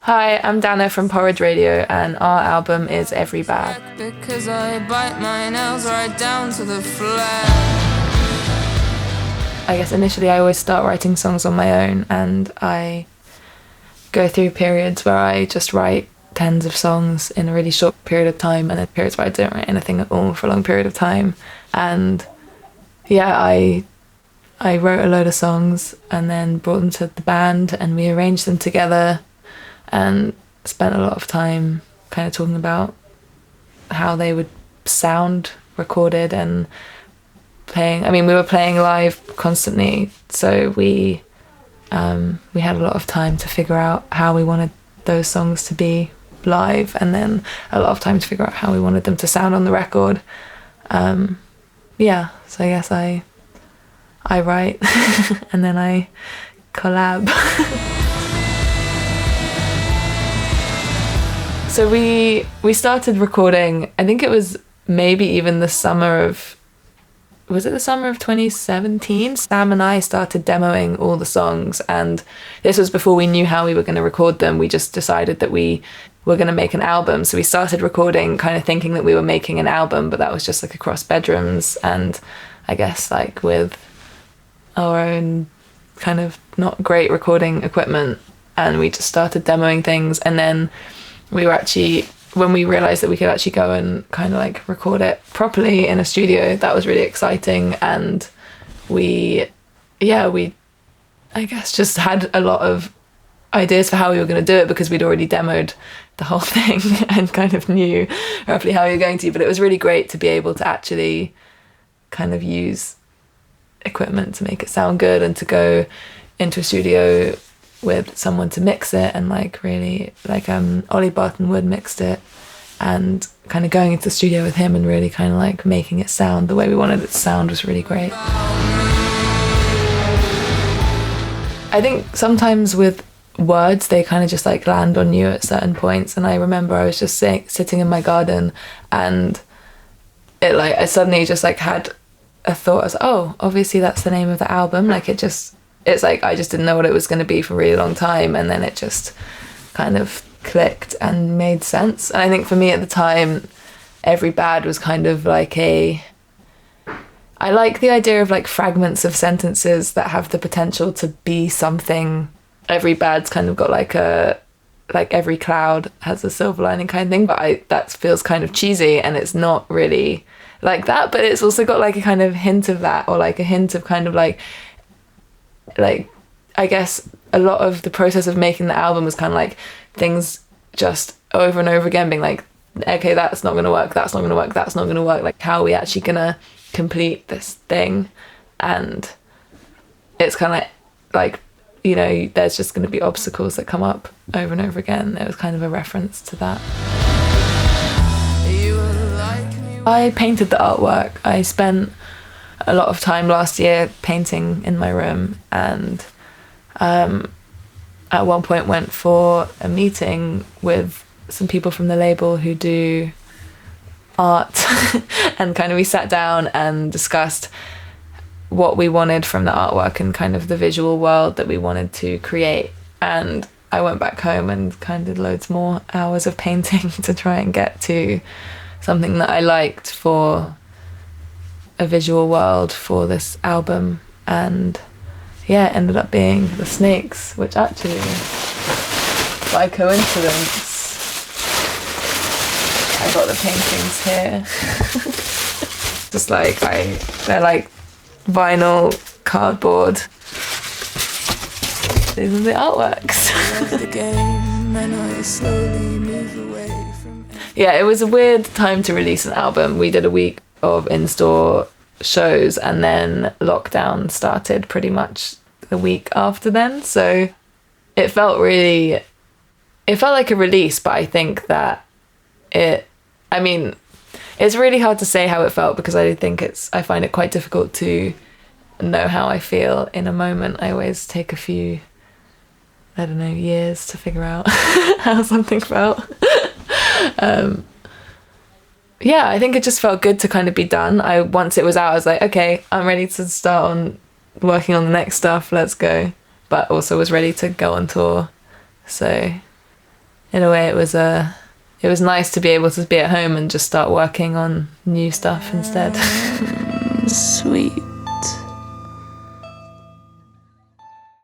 Hi, I'm Dana from Porridge Radio, and our album is Every Bad. Because I bite my nails right down to the flesh. I guess initially I always start writing songs on my own, and I go through periods where I just write tens of songs in a really short period of time, and then periods where I don't write anything at all for a long period of time. And yeah, I wrote a load of songs and then brought them to the band, and we arranged them together and spent a lot of time kind of talking about how they would sound recorded and playing. I mean, we were playing live constantly, so we had a lot of time to figure out how we wanted those songs to be live, and then a lot of time to figure out how we wanted them to sound on the record. Yeah, so I guess I write and then I collab. So we started recording, I think it was maybe even the summer of 2017? Sam and I started demoing all the songs, and this was before we knew how we were going to record them. We just decided that we were going to make an album. So we started recording kind of thinking that we were making an album, but that was just like across bedrooms and I guess like with our own kind of not great recording equipment, and we just started demoing things. And then we were actually, when we realized that we could actually go and kind of like record it properly in a studio, that was really exciting. And we I guess just had a lot of ideas for how we were going to do it, because we'd already demoed the whole thing and kind of knew roughly how we were going to. But it was really great to be able to actually kind of use equipment to make it sound good, and to go into a studio with someone to mix it, and like really like Ollie Barton Wood mixed it, and kind of going into the studio with him and really kind of like making it sound the way we wanted it to sound was really great. I think sometimes with words they kind of just like land on you at certain points, and I remember I was just sitting in my garden, and it like I suddenly just like had a thought. I was like, oh, obviously that's the name of the album. Like it's like I just didn't know what it was going to be for a really long time, and then it just kind of clicked and made sense. And I think for me at the time, Every Bad was kind of like I like the idea of like fragments of sentences that have the potential to be something. Every bad's kind of got like every cloud has a silver lining kind of thing, but that feels kind of cheesy, and it's not really like that, but it's also got like a kind of hint of that, or like a hint of kind of like I guess a lot of the process of making the album was kind of like things just over and over again being like, okay, that's not going to work, that's not going to work, that's not going to work, like how are we actually going to complete this thing? And it's kind of like, you know, there's just going to be obstacles that come up over and over again. It was kind of a reference to that. I painted the artwork. I spent a lot of time last year painting in my room, and at one point went for a meeting with some people from the label who do art and kind of we sat down and discussed what we wanted from the artwork and kind of the visual world that we wanted to create. And I went back home and kind of did loads more hours of painting to try and get to something that I liked for a visual world for this album. And yeah, it ended up being the snakes, which actually, by coincidence, I got the paintings here. Just like they're like vinyl, cardboard. These are the artworks. Yeah, it was a weird time to release an album. We did a week of in-store shows, and then lockdown started pretty much the week after then. So it felt like a release, but I think that it's really hard to say how it felt, because I find it quite difficult to know how I feel in a moment. I always take a few, years to figure out how something felt. Yeah, I think it just felt good to kind of be done. Once it was out, I was like, okay, I'm ready to start on working on the next stuff, let's go. But also was ready to go on tour. So in a way, it was nice to be able to be at home and just start working on new stuff instead. Sweet.